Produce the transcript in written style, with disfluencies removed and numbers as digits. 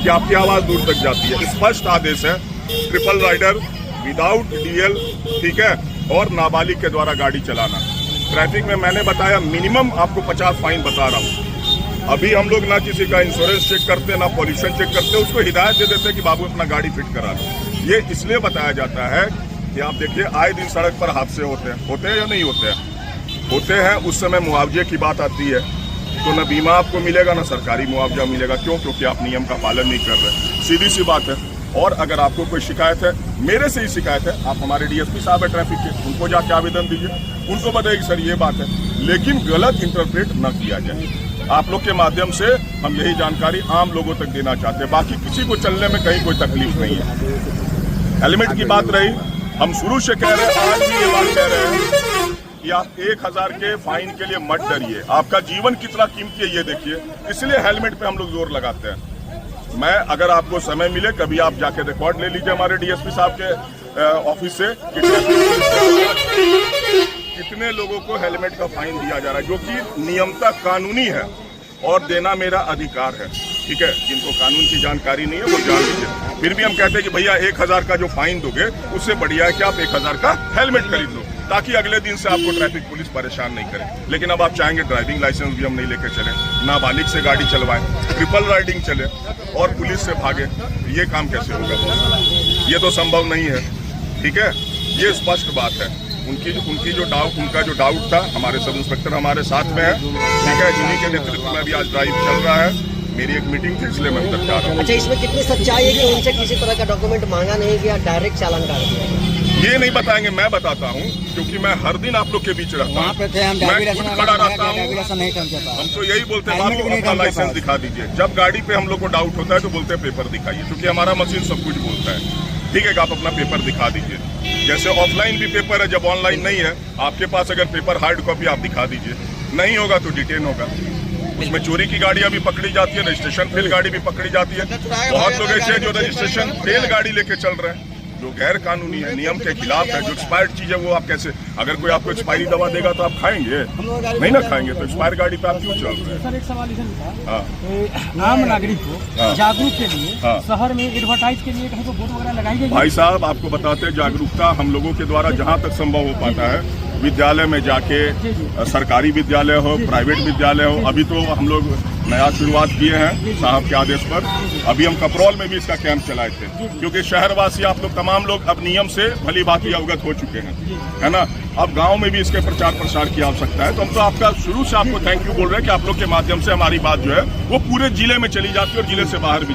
कि आपकी आवाज दूर तक जाती है। स्पष्ट आदेश है, ट्रिपल राइडर विदाउट डीएल, ठीक है, और नाबालिग के द्वारा गाड़ी चलाना। ट्रैफिक में मैंने बताया मिनिमम आपको 50 फाइन बता रहा हूँ। अभी हम लोग ना किसी का इंश्योरेंस चेक करते, ना पॉल्यूशन चेक करते, उसको हिदायत दे देते कि बाबू अपना गाड़ी फिट करा लो। ये इसलिए बताया जाता है कि आप देखिए आए दिन सड़क पर हादसे होते हैं या नहीं होते हैं? होते हैं। उस समय मुआवजे की बात आती है तो न बीमा आपको मिलेगा, न सरकारी मुआवजा मिलेगा। क्यों? क्योंकि आप नियम का पालन नहीं कर रहे। सीधी सी बात है। और अगर आपको कोई शिकायत है, मेरे से ही शिकायत है, आप हमारे डीएसपी साहब है ट्रैफिक के, उनको जाके आवेदन दीजिए, उनको बताइए सर ये बात है, लेकिन गलत इंटरप्रेट न किया जाए। आप लोग के माध्यम से हम यही जानकारी आम लोगों तक देना चाहते हैं। बाकी किसी को चलने में कहीं कोई तकलीफ नहीं है। हेलमेट की बात रही, हम शुरू से कह रहे हैं, आज भी ये बात कह रहे हैं कि आप 1000 के फाइन के लिए मत डरिए। आपका जीवन कितना कीमती है ये देखिए, इसलिए हेलमेट पे हम लोग जोर लगाते हैं। मैं अगर आपको समय मिले कभी आप जाके रिकॉर्ड ले लीजिए हमारे डीएसपी साहब के ऑफिस से कितने लोगों को हेलमेट का फाइन दिया जा रहा है, जो कि नियमता कानूनी है और देना मेरा अधिकार है। ठीक है, जिनको कानून की जानकारी नहीं है वो जान लीजिए। फिर भी हम कहते हैं कि भैया 1000 का जो फाइन दोगे उससे बढ़िया है कि आप 1000 का हेलमेट खरीद लो, ताकि अगले दिन से आपको ट्रैफिक पुलिस परेशान नहीं करे। लेकिन अब आप चाहेंगे ड्राइविंग लाइसेंस भी हम नहीं लेके चले, नाबालिग से गाड़ी चलवाएं, ट्रिपल राइडिंग चले और पुलिस से भागे, ये काम कैसे होगा? ये तो संभव नहीं है। ठीक है, ये स्पष्ट बात है। उनका जो डाउट था, हमारे सब इंस्पेक्टर हमारे साथ में है। ठीक है, इन्हीं के नेतृत्व में भी आज ड्राइव चल रहा है। मेरी एक मीटिंग थी इसलिए मैं उधर जा रहा हूँ। अच्छा, इसमें कितनी सच्चाई है कि उनसे किसी तरह का डॉक्यूमेंट मांगा नहीं गया, डायरेक्ट चालान काट दिया? ये नहीं बताएंगे, मैं बताता हूँ, क्योंकि मैं हर दिन आप लोग के बीच रहता हूँ, मैं खुद खड़ा रहता हूँ। हम तो यही बोलते हैं बाबू अपना लाइसेंस दिखा दीजिए। जब गाड़ी पे हम लोग को डाउट होता है तो बोलते हैं पेपर दिखाइए, क्योंकि हमारा मशीन सब कुछ बोलता है। ठीक है, आप अपना पेपर दिखा दीजिए। जैसे ऑफलाइन भी पेपर है, जब ऑनलाइन नहीं है आपके पास, अगर पेपर हार्ड कॉपी आप दिखा दीजिए, नहीं होगा तो डिटेन होगा। उसमें चोरी की गाड़ियां भी पकड़ी जाती है, रजिस्ट्रेशन फेल गाड़ी भी पकड़ी जाती है। बहुत लोग ऐसे हैं जो रजिस्ट्रेशन फेल गाड़ी लेके चल रहे हैं, जो गैर कानूनी है, नियम के खिलाफ है। जो एक्सपायर्ड चीज है वो आप कैसे, अगर कोई आपको एक्सपायरी दवा देगा तो आप खाएंगे? नहीं ना खाएंगे, तो एक्सपायर गाड़ी पे आप क्यों चल रहे हैं? सर, एक सवाल इधर आम नागरिक को जागरूक के लिए शहर में एडवर्टाइज के लिए कहीं को बोर्ड वगैरह लगाई गई? भाई साहब, आपको बताते हैं, जागरूकता हम लोगों के द्वारा जहाँ तक संभव हो पाता है, विद्यालय में जाके, सरकारी विद्यालय हो, प्राइवेट विद्यालय हो। अभी तो हम लोग नया शुरुआत किए हैं साहब के आदेश पर। अभी हम कपरौल में भी इसका कैंप चलाए थे, क्योंकि शहरवासी आप लोग तमाम लोग अब नियम से भली भांति अवगत हो चुके हैं, है ना। अब गांव में भी इसके प्रचार प्रसार की आवश्यकता है। तो हम तो आपका शुरू से आपको थैंक यू बोल रहे हैं कि आप लोग के माध्यम से हमारी बात जो है वो पूरे जिले में चली जाती है और जिले से बाहर भी।